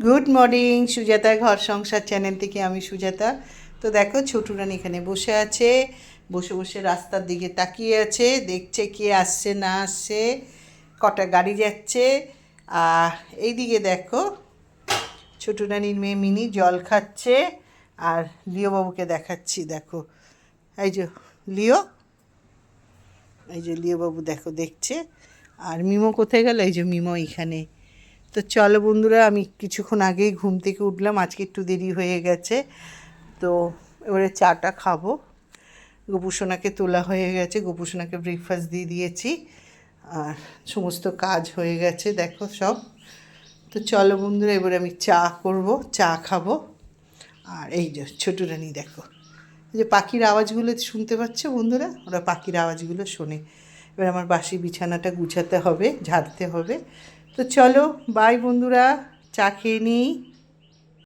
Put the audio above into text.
Good morning Sujata ঘর সংসার channel থেকে আমি সুজাতা। তো দেখো ছোটু রানী এখানে বসে আছে, বসে বসে রাস্তার দিকে তাকিয়ে আছে, দেখছে কে আসছে না আসছে, কটা গাড়ি যাচ্ছে। আর এইদিকে দেখো ছোটু রানীর মেয়ে মিনি জল খাচ্ছে। আর লিও বাবুকে দেখাচ্ছি, দেখো এই যে লিও, এই যে লিও বাবু দেখো দেখছে। আর মিমো কোথায় গেল? এই যে মিমো এখানে। তো চলো বন্ধুরা, আমি কিছুক্ষণ আগেই ঘুম থেকে উঠলাম, আজকে একটু দেরি হয়ে গেছে। তো এবারে চাটা খাবো। গোপুসোনাকে তোলা হয়ে গেছে, গোপুসোনাকে ব্রেকফাস্ট দিয়ে দিয়েছি, আর সমস্ত কাজ হয়ে গেছে দেখো সব। তো চলো বন্ধুরা, এবারে আমি চা করব, চা খাবো। আর এই যে ছোটু রানী দেখো, এই যে পাখির আওয়াজগুলো শুনতে পাচ্ছ বন্ধুরা, ওরা পাখির আওয়াজগুলো শোনে। এবার আমার বাসি বিছানাটা গুছাতে হবে, ঝাড়তে হবে। তো চলো বাই বন্ধুরা, চা খেয়ে নিই।